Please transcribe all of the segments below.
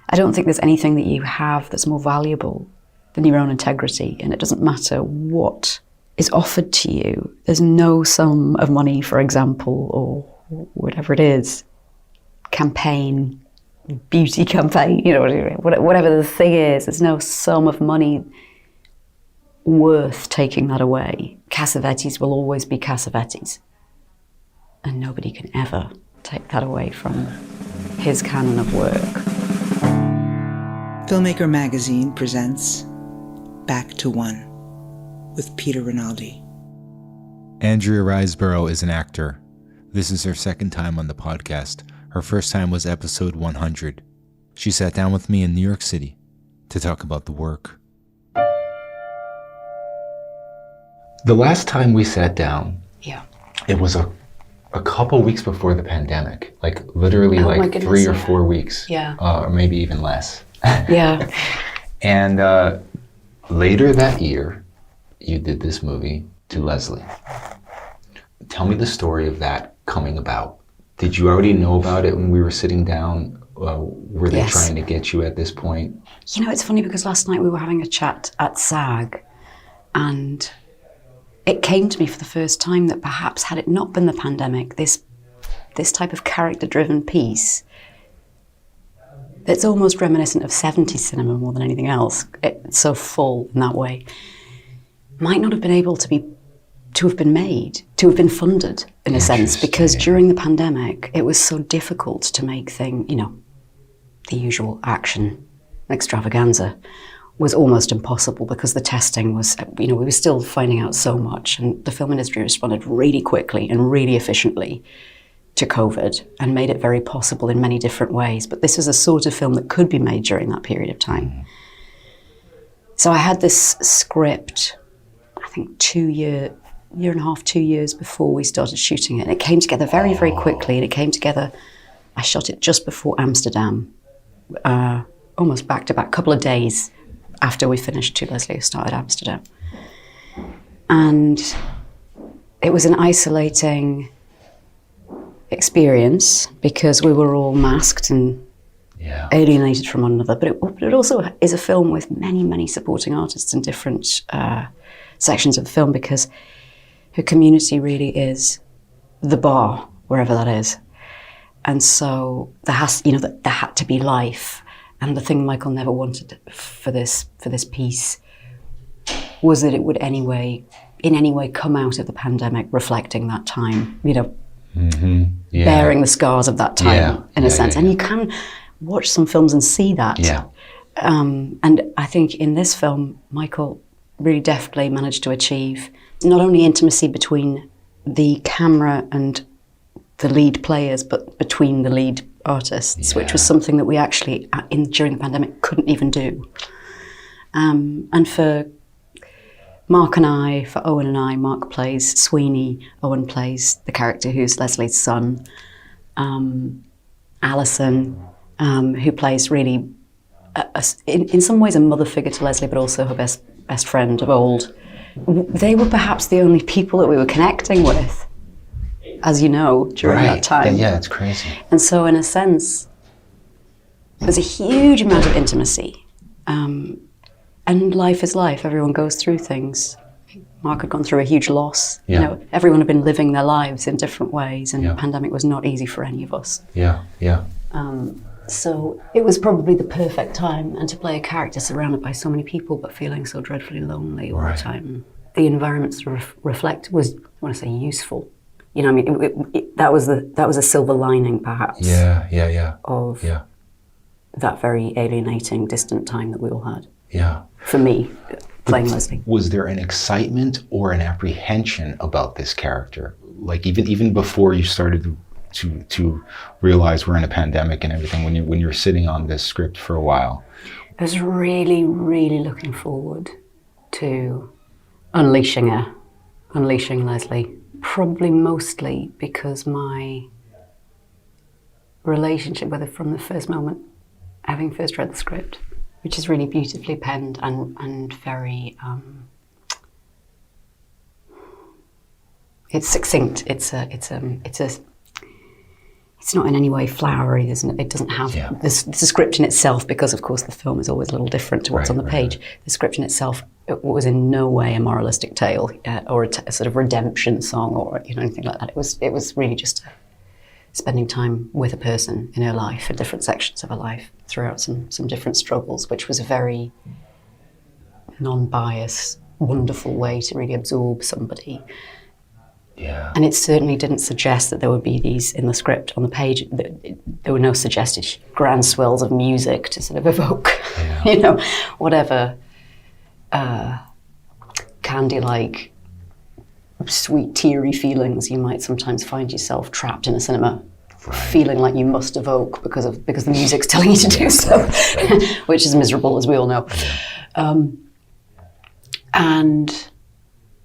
I don't think there's anything that you have that's more valuable than your own integrity, and it doesn't matter what is offered to you. There's no sum of money, for example, or whatever it is, campaign, beauty campaign, you know, whatever the thing is, there's no sum of money worth taking that away. Cassavetes will always be Cassavetes, and nobody can ever take that away from his canon of work. Filmmaker Magazine presents Back to One with Peter Rinaldi. Andrea Riseborough is an actor. This is her second time on the podcast. Her first time was episode 100. She sat down with me in New York City to talk about the work. The last time we sat down, it was a couple weeks before the pandemic, like literally goodness, 3 or 4 weeks, or maybe even less. Yeah. And later that year, you did this movie to Leslie. Tell me the story of that coming about. Did you already know about it when we were sitting down? Were they trying to get you at this point? You know, it's funny because last night we were having a chat at SAG, and it came to me for the first time that perhaps had it not been the pandemic, this type of character-driven piece that's almost reminiscent of 70s cinema more than anything else, it's so full in that way, might not have been able to have been made, to have been funded in a sense, because during the pandemic it was so difficult to make the usual action extravaganza was almost impossible because the testing was, we were still finding out so much, and the film industry responded really quickly and really efficiently to COVID and made it very possible in many different ways. But this is a sort of film that could be made during that period of time. So I had this script, I think 2 and a half, 2 years before we started shooting it. And it came together very, very quickly. And it came together, I shot it just before Amsterdam, almost back to back, couple of days after we finished To Leslie, started Amsterdam. And it was an isolating experience because we were all masked and alienated from one another. But it also is a film with many, many supporting artists in different sections of the film, because her community really is the bar, wherever that is. And so there had to be life. And the thing Michael never wanted for this piece was that it would in any way come out of the pandemic reflecting that time, bearing the scars of that time in a sense. And you can watch some films and see that. And I think in this film, Michael really deftly managed to achieve not only intimacy between the camera and the lead players, but between the lead artists, which was something that we actually, during the pandemic, couldn't even do. And for Mark and I, for Owen and I, Mark plays Sweeney, Owen plays the character who's Leslie's son, Alison, who plays really, in some ways, a mother figure to Leslie, but also her best friend of old. They were perhaps the only people that we were connecting with, as you know, during that time. Yeah, it's crazy. And so in a sense, there's a huge amount of intimacy. And life is life. Everyone goes through things. Mark had gone through a huge loss. Everyone had been living their lives in different ways, and the pandemic was not easy for any of us. So it was probably the perfect time, and to play a character surrounded by so many people but feeling so dreadfully lonely all the time. The environment sort of was, I want to say, useful. That was a silver lining, perhaps. Of that very alienating, distant time that we all had. For me, playing Leslie. Was there an excitement or an apprehension about this character? Like even before you started to realize we're in a pandemic and everything, when you're sitting on this script for a while? I was really, really looking forward to unleashing Leslie. Probably mostly because my relationship with her from the first moment, having first read the script, which is really beautifully penned and very, it's succinct. It's it's not in any way flowery. It doesn't have the script in itself, because of course the film is always a little different to what's on the page. The script in itself, it was in no way a moralistic tale or a sort of redemption song or anything like that. It was really just spending time with a person in her life, in different sections of her life, throughout some different struggles, which was a very non-biased, wonderful way to really absorb somebody. Yeah. And it certainly didn't suggest that there would be these in the script on the page. There were no suggested grand swells of music to sort of evoke, whatever candy-like, sweet, teary feelings you might sometimes find yourself trapped in a cinema, feeling like you must evoke because the music's telling you to do so, which is miserable, as we all know. And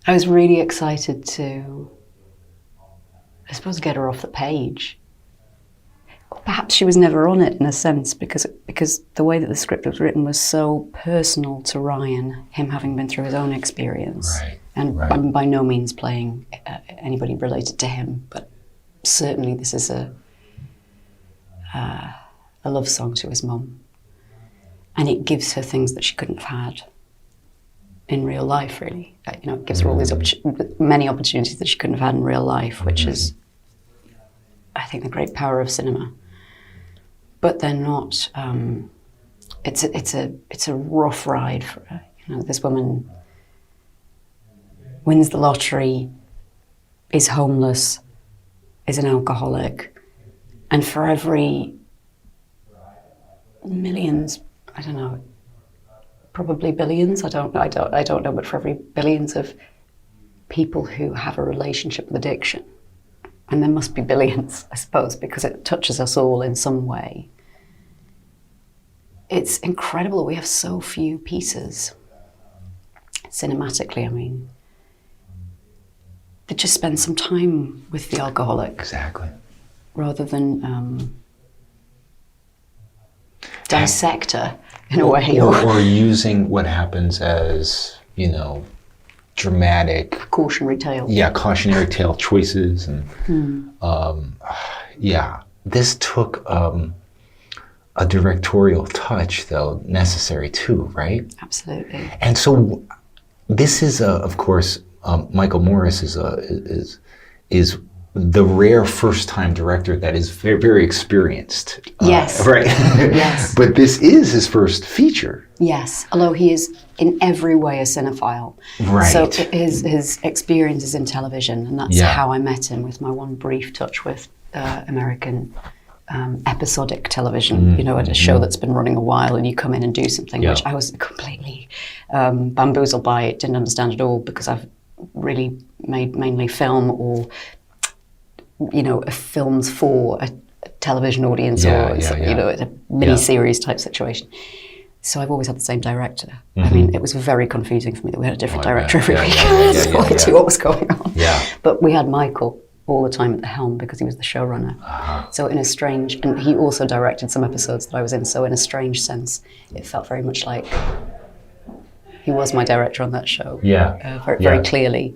I was really excited to, I suppose, get her off the page. Perhaps she was never on it in a sense, because the way that the script was written was so personal to Ryan, him having been through his own experience. And I'm by no means playing anybody related to him, but certainly this is a love song to his mum. And it gives her things that she couldn't have had in real life, really. It gives her all these many opportunities that she couldn't have had in real life, which is, I think, the great power of cinema. But they're not. It's a rough ride for her. This woman wins the lottery, is homeless, is an alcoholic, and for every millions, I don't know, probably billions, I don't know, but for every billions of people who have a relationship with addiction, and there must be billions, I suppose, because it touches us all in some way. It's incredible we have so few pieces, cinematically, I mean, that just spend some time with the alcoholic. Exactly. Rather than dissect her in a way. Or using what happens as, dramatic... Cautionary tale. Yeah, cautionary tale choices. And this took a directorial touch, though, necessary too, right? Absolutely. And so this is, of course, Michael Morris is the rare first-time director that is very, very experienced. Yes. Right. Yes. But this is his first feature. Yes, although he is in every way a cinephile. Right. So his experience is in television, and that's how I met him, with my one brief touch with American episodic television, at a show that's been running a while, and you come in and do something, which I was completely bamboozled by. It, didn't understand at all, because I've really made mainly film or films for a television audience or a mini-series type situation. So I've always had the same director. I mean, it was very confusing for me that we had a different director every week. So I knew what was going on. Yeah. But we had Michael all the time at the helm because he was the showrunner. So in a strange, and he also directed some episodes that I was in, so in a strange sense, it felt very much like he was my director on that show. Very clearly.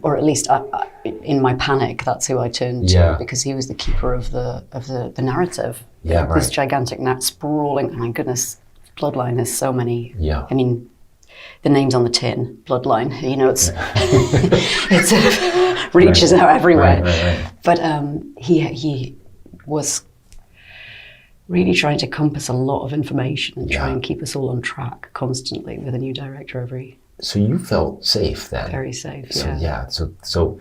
Or at least in my panic, that's who I turned to, because he was the keeper of the narrative. This gigantic sprawling, oh my goodness, Bloodline has so many. I mean, the name's on the tin, Bloodline, it reaches out everywhere. But he was really trying to compass a lot of information and try and keep us all on track constantly with a new director every. So you felt safe then? Very safe, So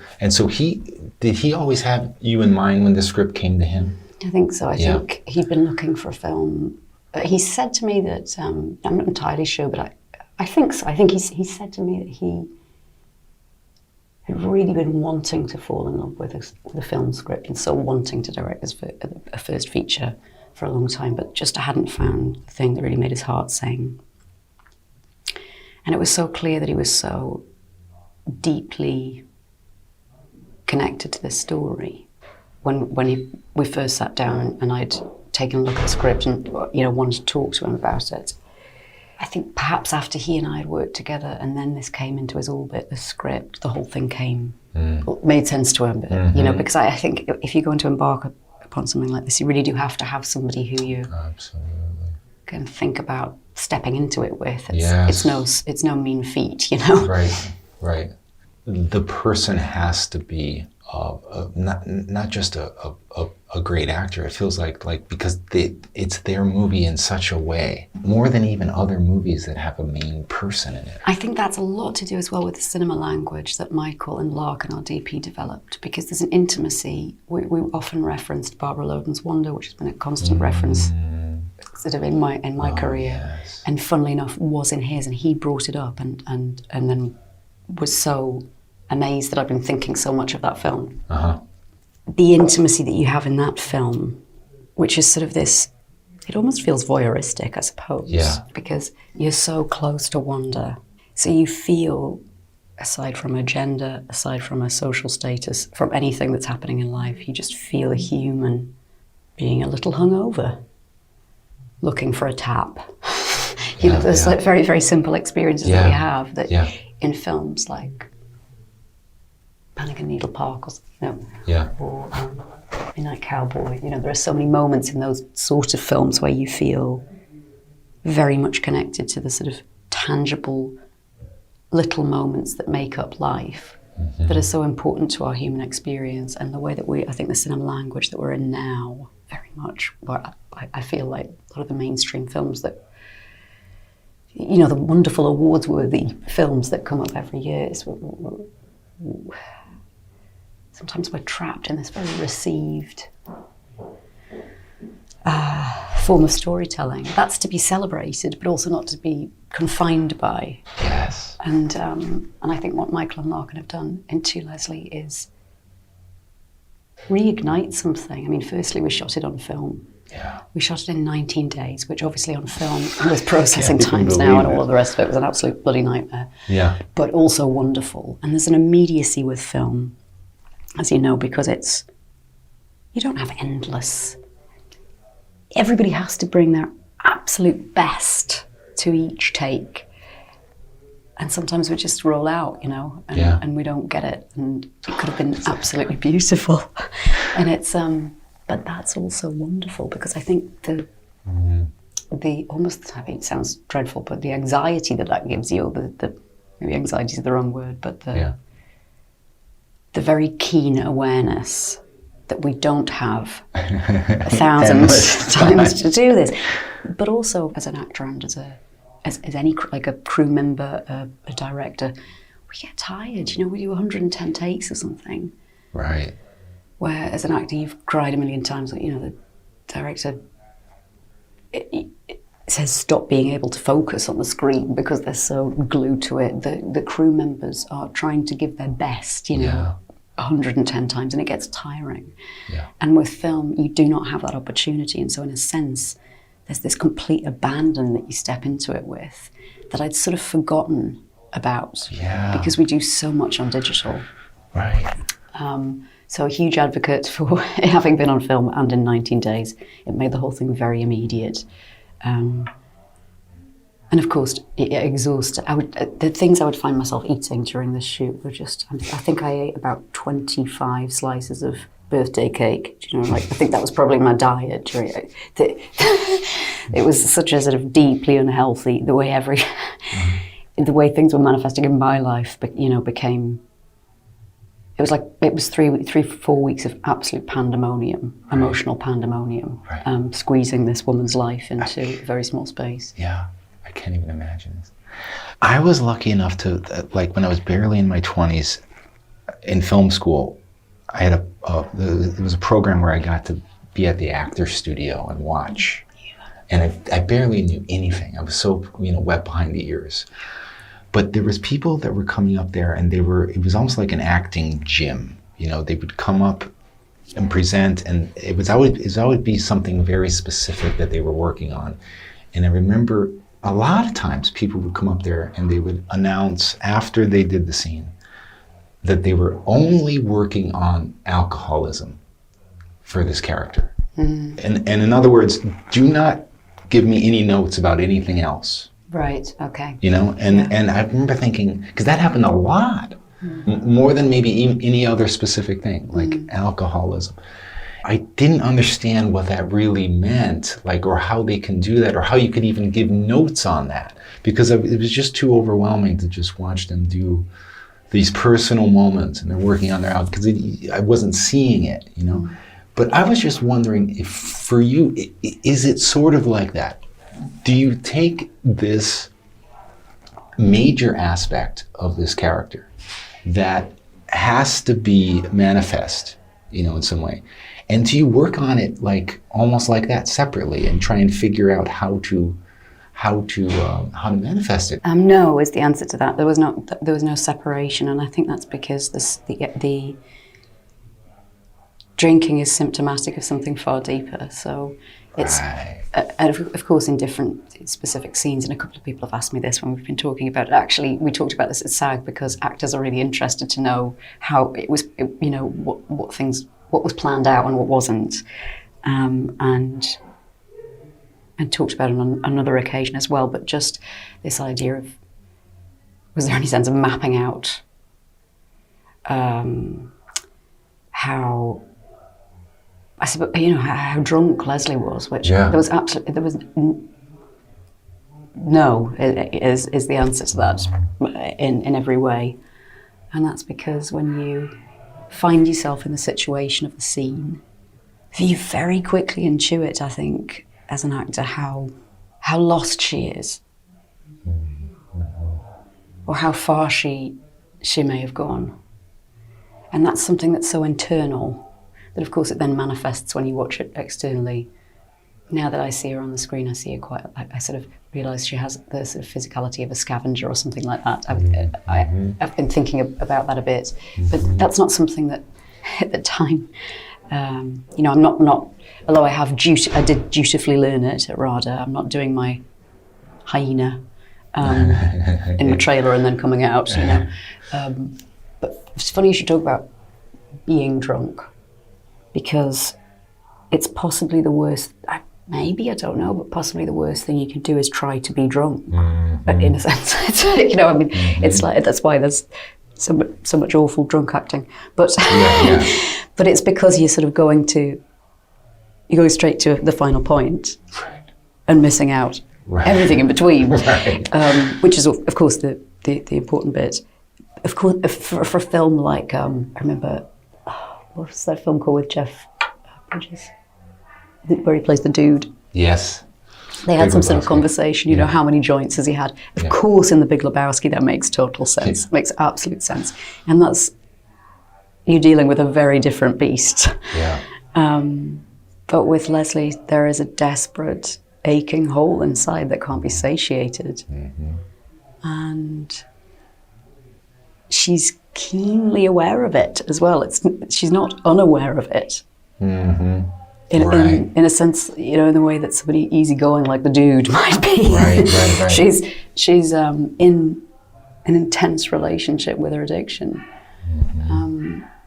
did he always have you in mind when the script came to him? I think so. I think he'd been looking for a film. He said to me that, I'm not entirely sure, but I think so. I think he said to me that he had really been wanting to fall in love with the film script, and so wanting to direct a first feature for a long time, but just hadn't found the thing that really made his heart sing. And it was so clear that he was so deeply connected to this story. When we first sat down and I'd taken a look at the script and wanted to talk to him about it, I think perhaps after he and I had worked together and then this came into his orbit, the script, the whole thing made sense to him. Because I think if you're going to embark upon something like this, you really do have to have somebody who you Absolutely. can think about stepping into it with. Yes. It's no mean feat, you know. Right. The person has to be not just a great actor. It feels like because it's their movie in such a way, more than even other movies that have a main person in it. I think that's a lot to do as well with the cinema language that Michael and Larkin, our DP, developed, because there's an intimacy. We often referenced Barbara Loden's Wanda, which has been a constant reference sort of in my career, yes. and funnily enough was in his, and he brought it up and then was so amazed that I've been thinking so much of that film. The intimacy that you have in that film, which is sort of this, it almost feels voyeuristic, I suppose, because you're so close to Wanda. So you feel, aside from a gender, aside from a social status, from anything that's happening in life, you just feel a human being a little hungover, looking for a tap. You know, there's like very, very simple experiences that we have that in films like Panic in Needle Park, or or Midnight Cowboy. You know, there are so many moments in those sort of films where you feel very much connected to the sort of tangible little moments that make up life, that are so important to our human experience, and the way that I think the cinema language that we're in now, very much, where I feel like a lot of the mainstream films that, you know, the wonderful awards-worthy films that come up every year, sometimes we're trapped in this very received form of storytelling. That's to be celebrated, but also not to be confined by. Yes. And I think what Michael and Larkin have done in To Leslie is reignite something. I mean, firstly, we shot it on film. Yeah. We shot it in 19 days, which obviously on film, with processing times now and all of the rest of it, was an absolute bloody nightmare. Yeah. But also wonderful. And there's an immediacy with film, as you know, because you don't have endless. Everybody has to bring their absolute best to each take. And sometimes we just roll out, you know, and we don't get it. And it could have been absolutely beautiful. And it's, but that's also wonderful, because I think the almost, I mean, it sounds dreadful, but the anxiety that gives you, maybe anxiety is the wrong word, but the very keen awareness that we don't have 1,000 times to do this. But also as an actor and as any, like a crew member, a director, we get tired, you know, we do 110 takes or something. Right. Where as an actor you've cried a million times, you know, the director it says stop being able to focus on the screen because they're so glued to it. The crew members are trying to give their best, you know, 110 times, and it gets tiring. Yeah. And with film, you do not have that opportunity. And so in a sense, there's this complete abandon that you step into it with that I'd sort of forgotten about. Yeah. Because we do so much on digital. Right. So a huge advocate for having been on film and in 19 days. It made the whole thing very immediate. And of course, it exhausted. The things I would find myself eating during this shoot were just, I think I ate about 25 slices of birthday cake. Do you know, like, I think that was probably my diet during it. It was such a sort of deeply unhealthy, the way the way things were manifesting in my life, but, you know, became, it was 3-4 weeks of absolute pandemonium, emotional pandemonium, squeezing this woman's life into a very small space. Yeah. I can't even imagine this. I was lucky enough to, like, when I was barely in my 20s, in film school, I had there was a program where I got to be at the actor's studio and watch. And I barely knew anything. I was so, you know, wet behind the ears. But there was people that were coming up there, and it was almost like an acting gym. You know, they would come up and present, and it would always be something very specific that they were working on. And I remember a lot of times people would come up there and they would announce after they did the scene that they were only working on alcoholism for this character. And in other words, do not give me any notes about anything else. Right, okay. You know, and I remember thinking, because that happened a lot, more than maybe any other specific thing, like alcoholism. I didn't understand what that really meant, like, or how they can do that, or how you could even give notes on that, because it was just too overwhelming to just watch them do these personal moments, and they're working on their out, because I wasn't seeing it, you know. But I was just wondering if for you, is it sort of like that? Do you take this major aspect of this character that has to be manifest, you know, in some way, and do you work on it like almost like that separately and try and figure out how to manifest it? No is the answer to that. There was no separation, and I think that's because the drinking is symptomatic of something far deeper. So it's, Right. of course, in different specific scenes, and a couple of people have asked me this when we've been talking about it. Actually, we talked about this at SAG because actors are really interested to know how it was, you know, what was planned out and what wasn't, and talked about it on another occasion as well. But just this idea of, was there any sense of mapping out how, I suppose, you know, how drunk Leslie was, which there was no is the answer to that in every way. And that's because when you find yourself in the situation of the scene, you very quickly intuit, I think, as an actor, how lost she is, or how far she may have gone. And that's something that's so internal that, of course, it then manifests when you watch it externally. Now that I see her on the screen, I see her quite, I sort of realise she has the sort of physicality of a scavenger or something like that. I've been thinking about that a bit, but that's not something that at the time, you know, I'm not, although I did dutifully learn it at RADA, I'm not doing my hyena in the trailer and then coming out, you know. But it's funny you should talk about being drunk, because it's possibly the worst, maybe, I don't know, but possibly the worst thing you can do is try to be drunk. But in a sense, it's, you know, I mean, it's like, that's why there's so much awful drunk acting. But but it's because you're sort of going straight to the final point and missing out everything in between, which is, of course, the important bit. Of course, for a film like, I remember, what was that film called with Jeff Bridges, where he plays the dude? Yes. They had some sort of conversation, you know, how many joints has he had? Of course, in The Big Lebowski, that makes total sense, makes absolute sense. And that's, you're dealing with a very different beast. But with Leslie, there is a desperate, aching hole inside that can't be satiated. And she's keenly aware of it as well. She's not unaware of it. In a sense, you know, in the way that somebody easygoing like the dude might be. She's in an intense relationship with her addiction.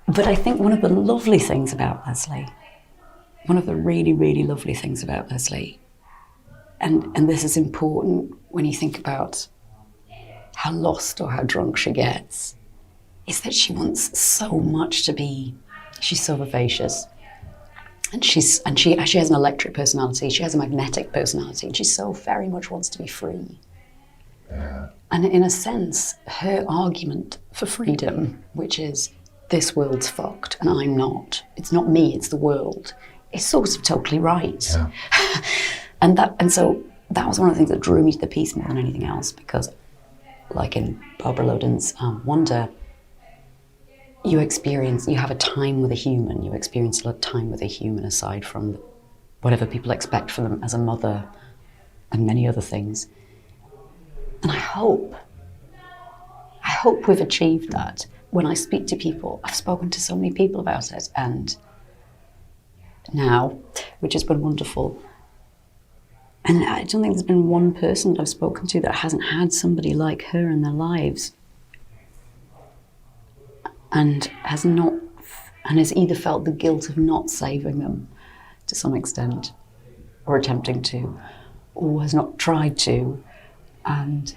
But I think one of the lovely things about Leslie, one of the really, really lovely things about Leslie, and this is important when you think about how lost or how drunk she gets, is that she wants so much to be, she's so vivacious. And she has an electric personality, she has a magnetic personality, and she so very much wants to be free. And in a sense, her argument for freedom, which is, this world's fucked and I'm not, it's not me, it's the world, is sort of totally right. And so that was one of the things that drew me to the piece more than anything else, because like in Barbara Loden's Wanda, you have a time with a human, you experience a lot of time with a human aside from whatever people expect from them as a mother and many other things. And I hope we've achieved that. When I speak to people, I've spoken to so many people about it, and now, which has been wonderful. And I don't think there's been one person I've spoken to that hasn't had somebody like her in their lives and has either felt the guilt of not saving them to some extent, or attempting to, or has not tried to, and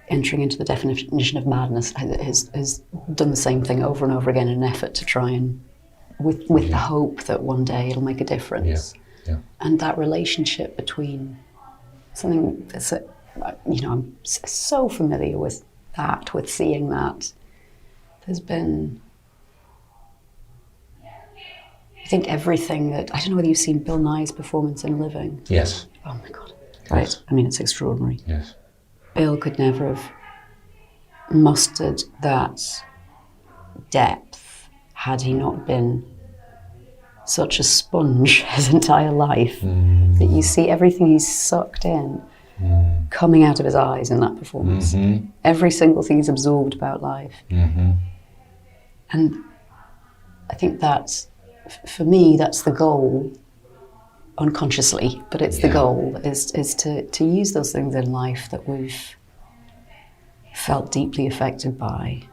entering into the definition of madness has done the same thing over and over again in an effort to try and with the hope that one day it'll make a difference. Yeah. And that relationship between something that's, I'm so familiar with that, with seeing that. There's been, I think everything that, I don't know whether you've seen Bill Nye's performance in Living. Yes. Oh my God. Right. Yes. I mean, it's extraordinary. Yes. Bill could never have mustered that depth had he not been such a sponge his entire life, that you see everything he's sucked in coming out of his eyes in that performance. Every single thing he's absorbed about life. And I think that's, for me, that's the goal, unconsciously, but it's the goal, is to use those things in life that we've felt deeply affected by,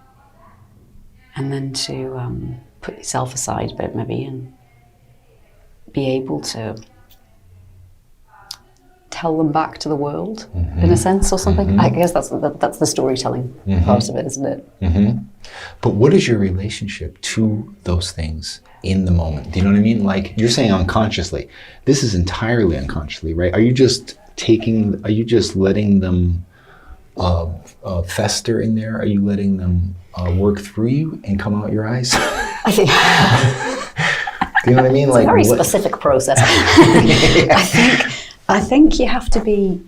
and then to put yourself aside a bit maybe and be able to tell them back to the world in a sense or something. I guess that's the storytelling part of it, isn't it? But what is your relationship to those things in the moment? Do you know what I mean? Like, you're saying unconsciously. This is entirely unconsciously, right? Are you just letting them fester in there? Are you letting them work through you and come out your eyes? I think do you know what I mean? It's like a very specific process. I think you have to be.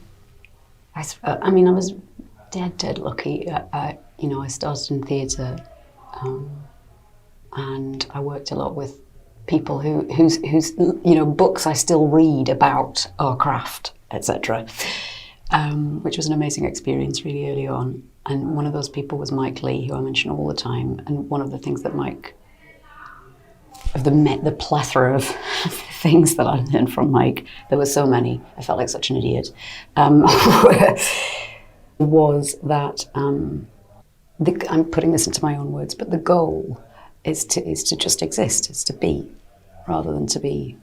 I mean, I was dead lucky. I started in theatre, and I worked a lot with people whose books I still read about our craft, etc. Which was an amazing experience really early on. And one of those people was Mike Leigh, who I mention all the time. And one of the things that the plethora of things that I learned from Mike, there were so many, I felt like such an idiot, was that, I'm putting this into my own words, but the goal is to just exist, is to be, rather than to be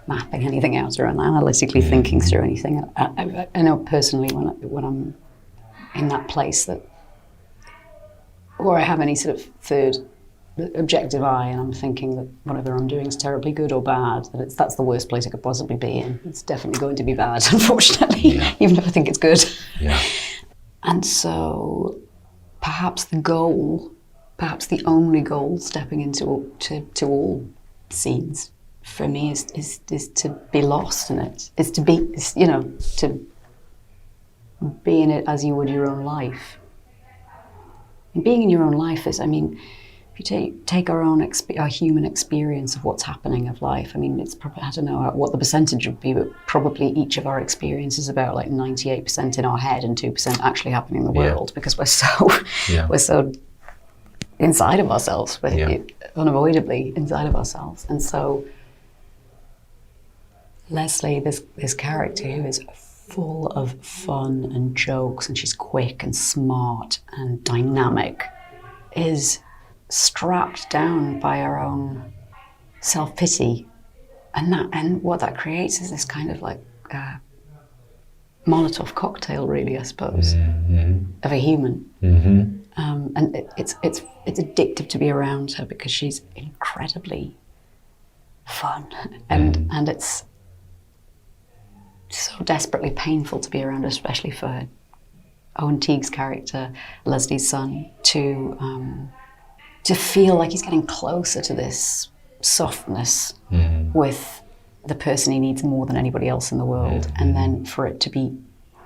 mapping anything out or analytically thinking through anything. I know personally when I'm in that place that, or I have any sort of third objective eye and I'm thinking that whatever I'm doing is terribly good or bad, that's the worst place I could possibly be in. It's definitely going to be bad, unfortunately, even if I think it's good. Yeah. And so perhaps the only goal stepping into all scenes for me is to be lost in it, to be in it as you would your own life. And being in your own life is, if you take our human experience of what's happening of life, it's probably, I don't know what the percentage would be, but probably each of our experiences is about like 98% in our head and 2% actually happening in the world, because we're so inside of ourselves, unavoidably inside of ourselves. And so Leslie, this character who is full of fun and jokes, and she's quick and smart and dynamic, is strapped down by her own self-pity, and what that creates is this kind of like Molotov cocktail, really, I suppose, of a human. And it's addictive to be around her because she's incredibly fun, and it's so desperately painful to be around her, especially for Owen Teague's character, Leslie's son, to feel like he's getting closer to this softness with the person he needs more than anybody else in the world, and then for it to be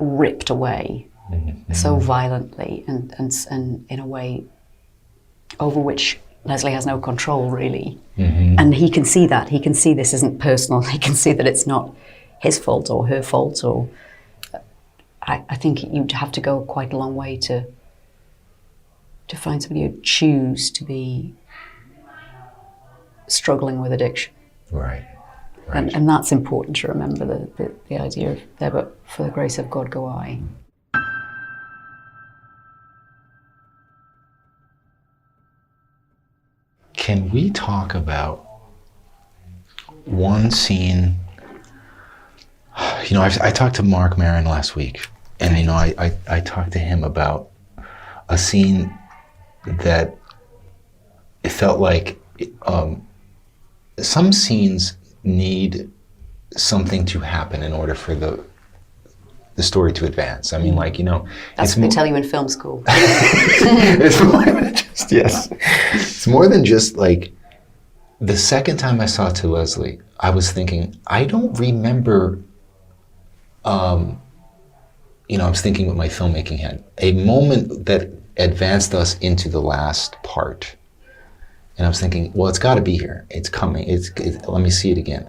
ripped away so violently and in a way over which Leslie has no control, really. And he can see that. He can see this isn't personal. He can see that it's not his fault or her fault, or I think you'd have to go quite a long way to find somebody who'd choose to be struggling with addiction. Right. And that's important to remember, the idea of there, but for the grace of God go I. Can we talk about one scene? I talked to Mark Maron last week, and I talked to him about a scene that it felt like some scenes need something to happen in order for the story to advance. I mean, like, you know, That's what they tell you in film school. It's more than just, yes. It's more than just like, the second time I saw To Leslie, I was thinking, I don't remember, you know, I was thinking with my filmmaking head, a moment that advanced us into the last part. And I was thinking, well, it's got to be here. It's coming. Let me see it again.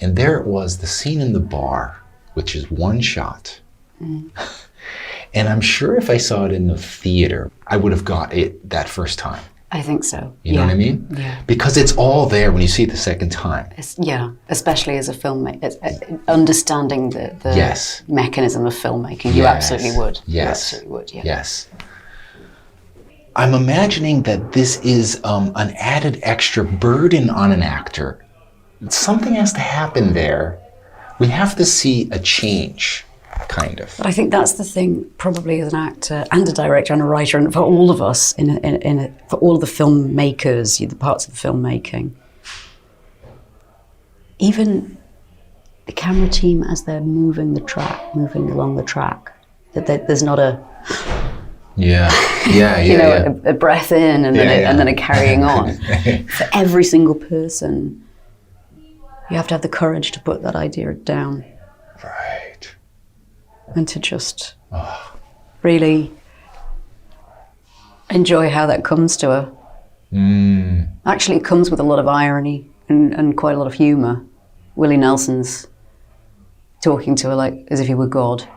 And there it was, the scene in the bar, which is one shot. Mm. And I'm sure if I saw it in the theater, I would have got it that first time. I think so. You know what I mean? Yeah. Because it's all there when you see it the second time. Yeah, especially as a filmmaker, understanding the Yes. mechanism of filmmaking. You absolutely would. Yes. You absolutely would, yeah. Yes. I'm imagining that this is an added extra burden on an actor. Something has to happen there. We have to see a change, kind of. But I think that's the thing, probably as an actor and a director and a writer, and for all of us, for all of the filmmakers, the parts of the filmmaking, even the camera team as they're moving along the track, that there's not a a breath in and then a carrying on. For every single person, you have to have the courage to put that idea down. Right. And to just really enjoy how that comes to her. Mm. Actually, it comes with a lot of irony and quite a lot of humour. Willie Nelson's talking to her like as if he were God.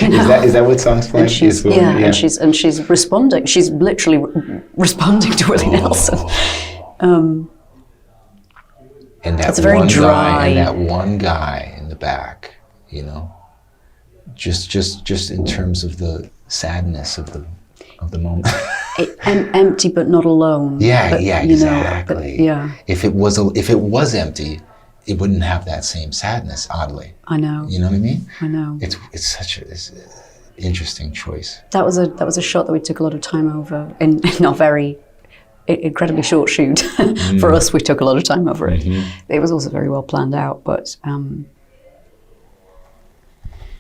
You know? Is that what songs like? And she's responding. She's literally responding to Willie Nelson. And that it's very one dry. Guy, and that one guy in the back, you know, just in terms of the sadness of the moment. Empty but not alone. Exactly. Yeah. If it was empty, it wouldn't have that same sadness. Oddly. I know. You know what I mean? I know. It's such an interesting choice. That was a shot that we took a lot of time over in not very. Incredibly short shoot. For us, we took a lot of time over it. Mm-hmm. It was also very well planned out, but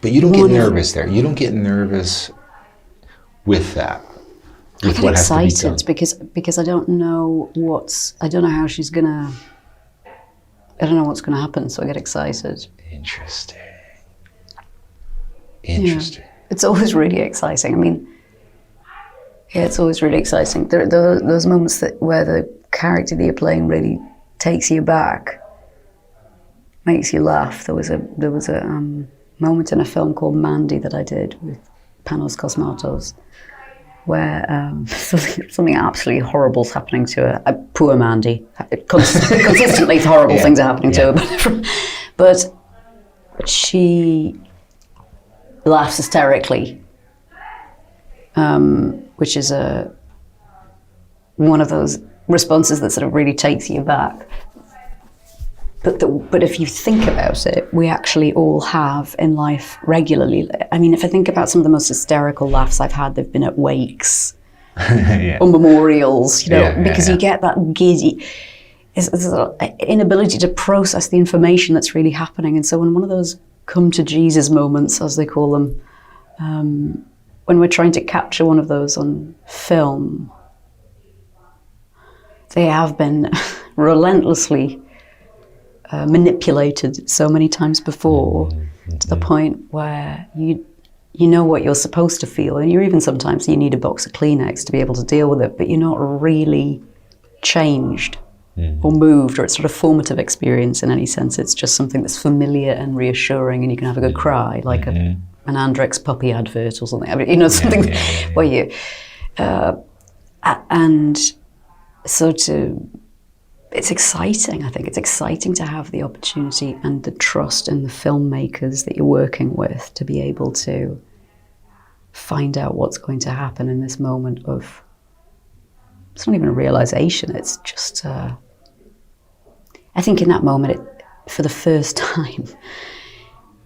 you don't get nervous there. You don't get nervous with that. I get excited because I don't know how she's gonna. I don't know what's gonna happen, so I get excited. Interesting. Yeah. It's always really exciting. I mean. Yeah, it's always really exciting. There are those moments where the character that you're playing really takes you back, makes you laugh. There was a moment in a film called Mandy that I did with Panos Cosmatos, where something absolutely horrible's happening to her. Poor Mandy. Consistently horrible things are happening to her, but she laughs hysterically. Which is one of those responses that sort of really takes you back. But if you think about it, we actually all have in life regularly. I mean, if I think about some of the most hysterical laughs I've had, they've been at wakes or memorials, because you get that giddy inability to process the information that's really happening. And so when one of those come to Jesus moments, as they call them, when we're trying to capture one of those on film, they have been relentlessly manipulated so many times before, to the point where you know what you're supposed to feel, and sometimes you need a box of Kleenex to be able to deal with it, but you're not really changed or moved, or it's sort of formative experience in any sense. It's just something that's familiar and reassuring, and you can have a good cry, like an Andrex puppy advert or something. I mean, something where you... and so it's exciting, I think. It's exciting to have the opportunity and the trust in the filmmakers that you're working with to be able to find out what's going to happen in this moment of... It's not even a realization, it's just... I think in that moment, for the first time...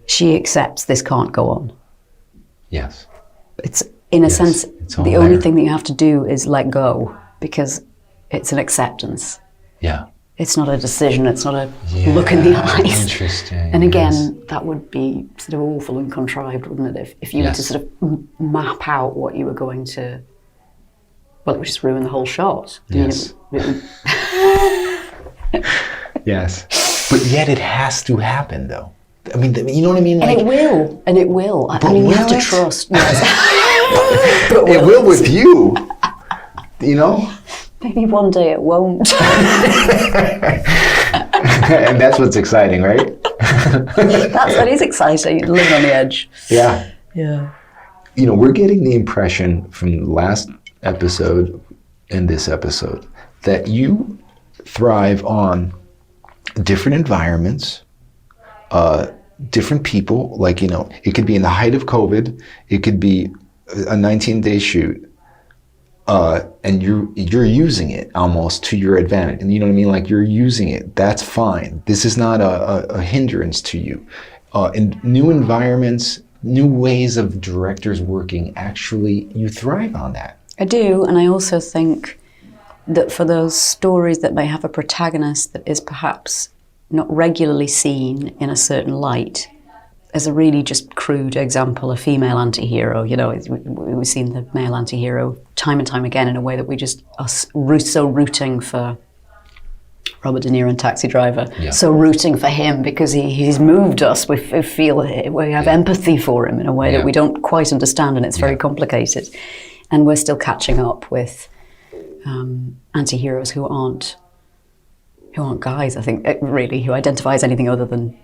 She accepts this can't go on. Yes. It's, in a sense, the only thing that you have to do is let go, because it's an acceptance. Yeah. It's not a decision, it's not a look in the eyes. Interesting. And again, that would be sort of awful and contrived, wouldn't it? If you were to sort of map out what you were going to, well, it would just ruin the whole shot. Yes. Yes. But yet it has to happen, though. I mean, you know what I mean? Like, and it will. I mean, you have to trust. Yes. But it will with you, you know? Maybe one day it won't. And that's what's exciting, right? That's what is exciting, living on the edge. Yeah. Yeah. You know, we're getting the impression from the last episode and this episode that you thrive on different environments, different people. Like, you know, it could be in the height of COVID, it could be a 19-day shoot. And you're using it almost to your advantage. And you know what I mean? Like, you're using it. That's fine. This is not a hindrance to you. In new environments, new ways of directors working, actually, you thrive on that. I do. And I also think that for those stories that may have a protagonist that is perhaps not regularly seen in a certain light, as a really just crude example, a female anti-hero, you know, we've seen the male anti-hero time and time again in a way that we just are so rooting for Robert De Niro in Taxi Driver, so rooting for him because he's moved us. We feel we have empathy for him in a way that we don't quite understand, and it's very complicated. And we're still catching up with anti-heroes who aren't guys, I think, really, who identify as anything other than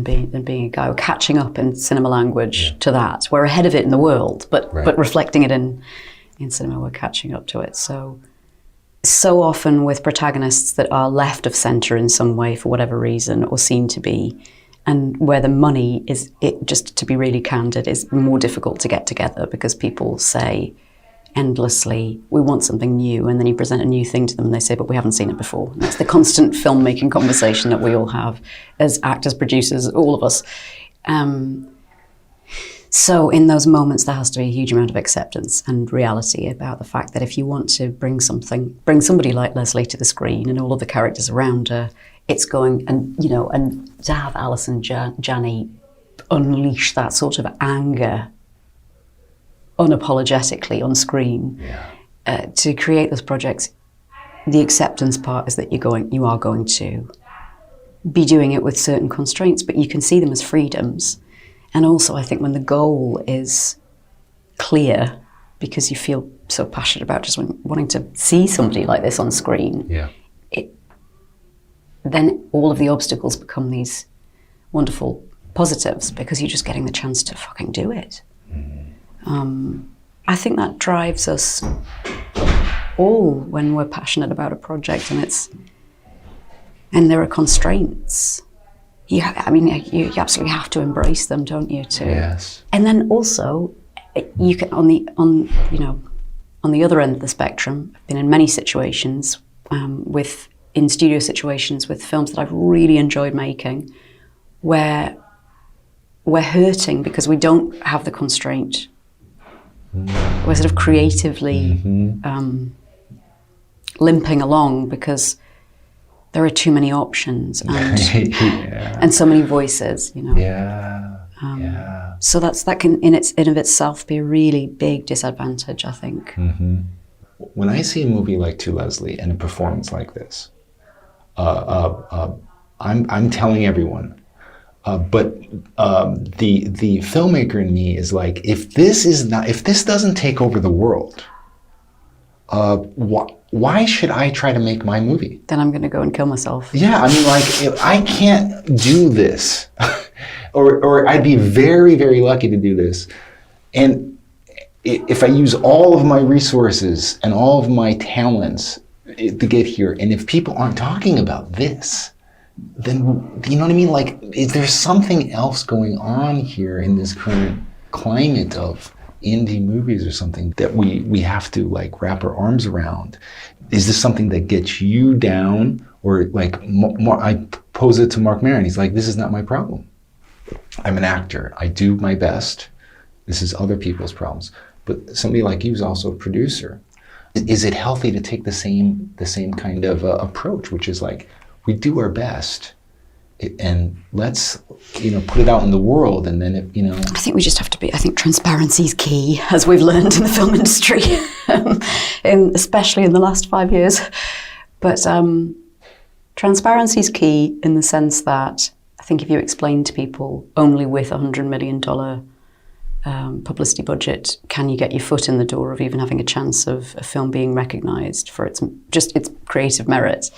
being a guy. We're catching up in cinema language to that. We're ahead of it in the world, but reflecting it in cinema, we're catching up to it. So often with protagonists that are left of centre in some way for whatever reason, or seem to be, and where the money is, it, just to be really candid, is more difficult to get together because people say endlessly, we want something new, and then you present a new thing to them and they say, but we haven't seen it before. And that's the constant filmmaking conversation that we all have as actors, producers, all of us. So in those moments, there has to be a huge amount of acceptance and reality about the fact that if you want to bring somebody like Leslie to the screen and all of the characters around her, it's going, and you know, and to have Alice and Janney unleash that sort of anger unapologetically on screen, to create those projects, the acceptance part is that you are going to be doing it with certain constraints, but you can see them as freedoms. And also, I think when the goal is clear, because you feel so passionate about just wanting to see somebody like this on screen, then all of the obstacles become these wonderful positives because you're just getting the chance to fucking do it. I think that drives us all when we're passionate about a project, and there are constraints. You absolutely have to embrace them, don't you? Yes. And then also, you can on the other end of the spectrum. I've been in many situations in studio situations with films that I've really enjoyed making, where we're hurting because we don't have the constraint. We're sort of creatively limping along because there are too many options and so many voices, you know. So that can in of itself be a really big disadvantage, I think. When I see a movie like To Leslie and a performance like this, I'm telling everyone. But the filmmaker in me is like, if this doesn't take over the world, why should I try to make my movie? Then I'm going to go and kill myself. Yeah, I mean, like, if I can't do this, or I'd be very, very lucky to do this, and if I use all of my resources and all of my talents to get here, and if people aren't talking about this, then, you know what I mean? Like, is there something else going on here in this current climate of indie movies or something that we have to like wrap our arms around? Is this something that gets you down? Or like, I pose it to Mark Maron. He's like, this is not my problem. I'm an actor. I do my best. This is other people's problems. But somebody like you is also a producer. Is it healthy to take the same kind of approach, which is like, we do our best, and let's put it out in the world, and then I think we just have to be. I think transparency is key, as we've learned in the film industry, especially in the last 5 years. But transparency is key in the sense that I think if you explain to people only with $100 million publicity budget can you get your foot in the door of even having a chance of a film being recognised for its creative merit.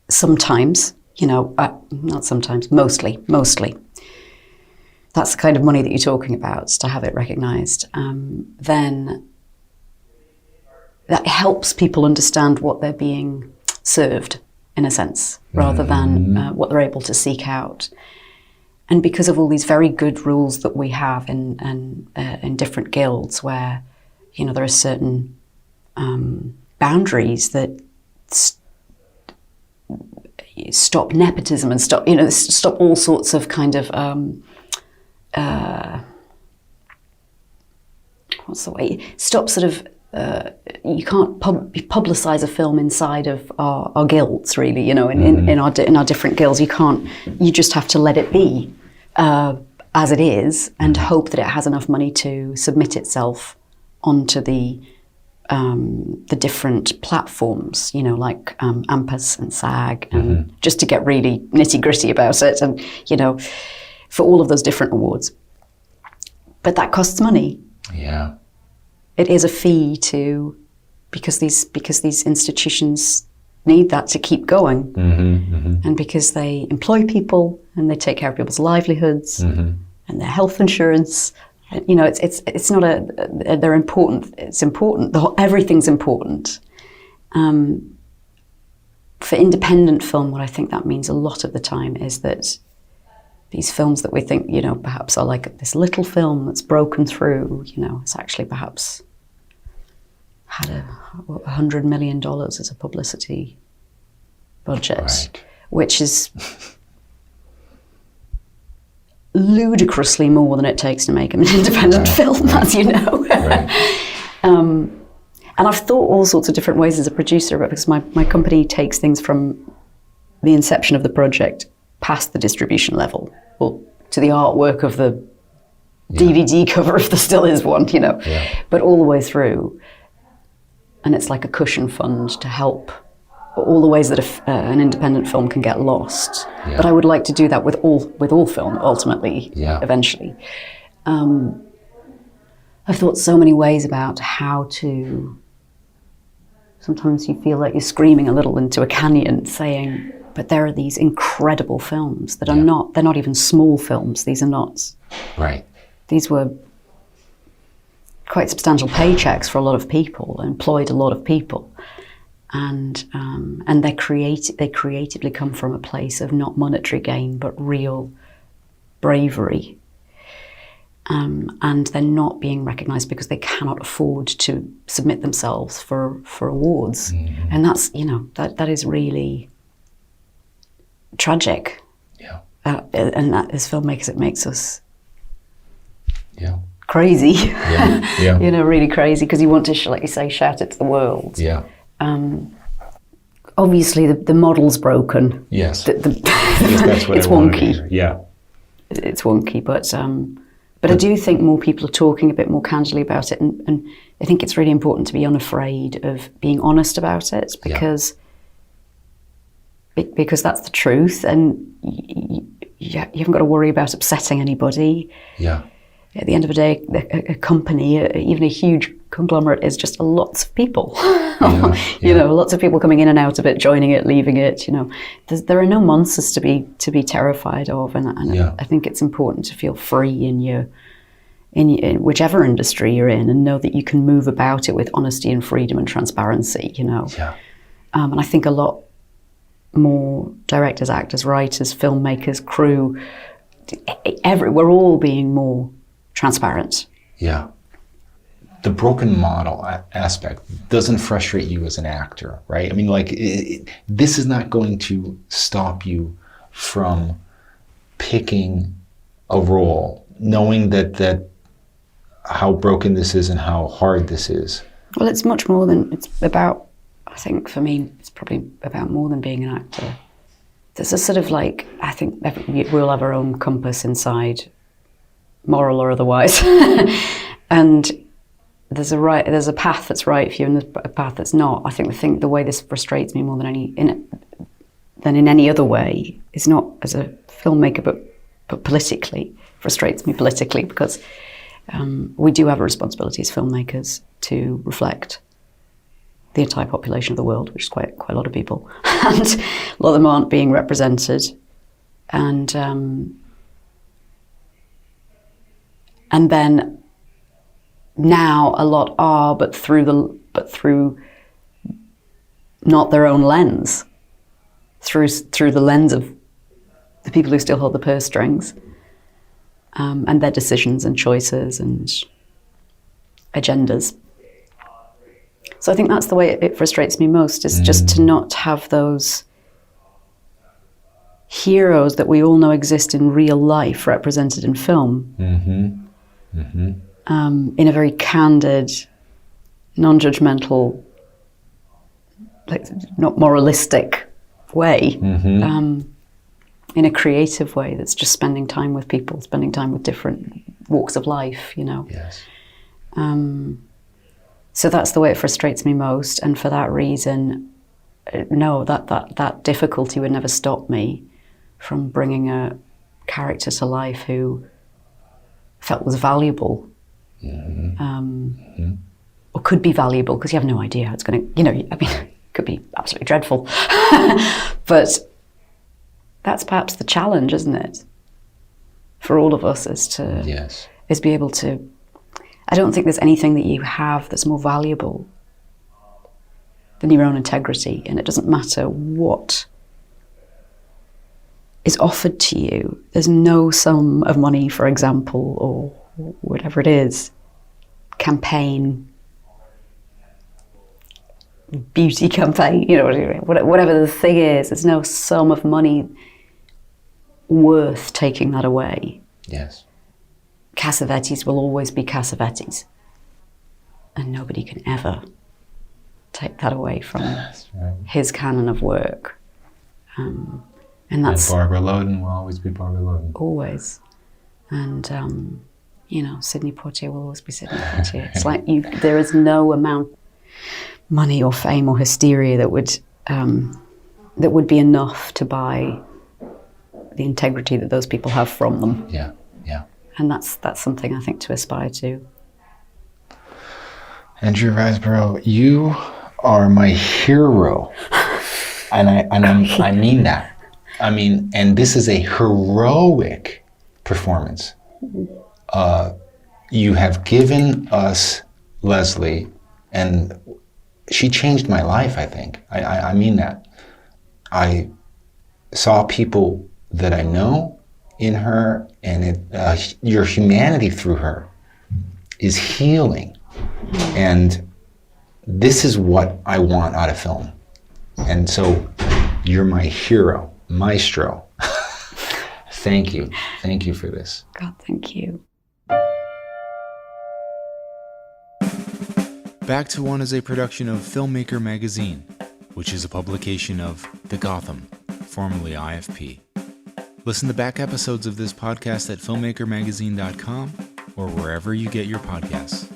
Sometimes, not sometimes, mostly, that's the kind of money that you're talking about, to have it recognised. Then that helps people understand what they're being served, in a sense, rather than what they're able to seek out. And because of all these very good rules that we have in different guilds, where there are certain boundaries that stop nepotism and stop all sorts of kind of what's the way? Stop sort of. You can't publicise a film inside of our guilds, really. In our different guilds, you can't. You just have to let it be as it is, and hope that it has enough money to submit itself onto the different platforms. Like AMPAS and SAG, and just to get really nitty gritty about it, and for all of those different awards. But that costs money. Yeah. It is a fee because these institutions need that to keep going, and because they employ people and they take care of people's livelihoods and their health insurance. It's not they're important. It's important. Everything's important. For independent film, what I think that means a lot of the time is that these films that we think, perhaps are like this little film that's broken through, it's actually perhaps had $100 million as a publicity budget, right, which is ludicrously more than it takes to make an independent film, as you know. Right. And I've thought all sorts of different ways as a producer, because my company takes things from the inception of the project past the distribution level, or to the artwork of the DVD cover, if there still is one, but all the way through. And it's like a cushion fund to help all the ways that an independent film can get lost. Yeah. But I would like to do that with all film, ultimately, eventually. I've thought so many ways about how to... Sometimes you feel like you're screaming a little into a canyon, saying, but there are these incredible films that are they're not even small films. These are not... Right. These were quite substantial paychecks for a lot of people, employed a lot of people. And they creatively come from a place of not monetary gain, but real bravery. And they're not being recognised because they cannot afford to submit themselves for awards. Mm-hmm. And that's, that is really tragic. Yeah. And that, as filmmakers, it makes us crazy. Yeah. Really crazy, because you want to, like you say, shout it to the world. Yeah. Obviously, the model's broken. Yes. That's what it's wonky. Yeah. It's wonky, but I do think more people are talking a bit more candidly about it, and I think it's really important to be unafraid of being honest about it, because that's the truth, and you haven't got to worry about upsetting anybody. Yeah. At the end of the day, a company, even a huge conglomerate, is just lots of people. Lots of people coming in and out of it, joining it, leaving it. There are no monsters to be terrified of, and I think it's important to feel free in whichever industry you're in, and know that you can move about it with honesty and freedom and transparency. And I think a lot more directors, actors, writers, filmmakers, crew, we're all being more transparent. Yeah. The broken model aspect doesn't frustrate you as an actor, right? I mean, this is not going to stop you from picking a role, knowing that how broken this is and how hard this is. Well, it's much more than, it's about, I think for me, it's probably about more than being an actor. There's a sort of like, I think we all have our own compass inside, moral or otherwise. And there's a path that's right for you and there's a path that's not. I think the way this frustrates me more than in any other way is not as a filmmaker, but politically, frustrates me politically, because we do have a responsibility as filmmakers to reflect the entire population of the world, which is quite a lot of people, and a lot of them aren't being represented, and then now a lot are, but through not their own lens, through the lens of the people who still hold the purse strings, and their decisions and choices and agendas. So I think that's the way it frustrates me most, is just to not have those heroes that we all know exist in real life represented in film. In a very candid, non-judgmental, like, not moralistic way, in a creative way that's just spending time with people, spending time with different walks of life, you know. Yes. So that's the way it frustrates me most, and for that reason, no, that difficulty would never stop me from bringing a character to life who felt was valuable, or could be valuable, because you have no idea how it's going to, you know, I mean, it could be absolutely dreadful. But that's perhaps the challenge, isn't it? For all of us, is be able to, I don't think there's anything that you have that's more valuable than your own integrity, and it doesn't matter what is offered to you. There's no sum of money, for example, or whatever it is, campaign, beauty campaign, you know, whatever the thing is, there's no sum of money worth taking that away. Yes. Cassavetes will always be Cassavetes, and nobody can ever take that away from his canon of work. And that's, and Barbara Loden will always be Barbara Loden. Always. And you know, Sidney Poitier will always be Sidney Poitier. It's like there is no amount of money or fame or hysteria that would be enough to buy the integrity that those people have from them. Yeah, yeah. And that's something I think to aspire to. Andrea Riseborough, you are my hero, and I mean that. I mean, and this is a heroic performance. You have given us Leslie, and she changed my life, I think. I mean that. I saw people that I know in her, and your humanity through her is healing. And this is what I want out of film. And so you're my hero, maestro. Thank you. Thank you for this. God, thank you. Back to One is a production of Filmmaker Magazine, which is a publication of The Gotham, formerly IFP. Listen to back episodes of this podcast at filmmakermagazine.com or wherever you get your podcasts.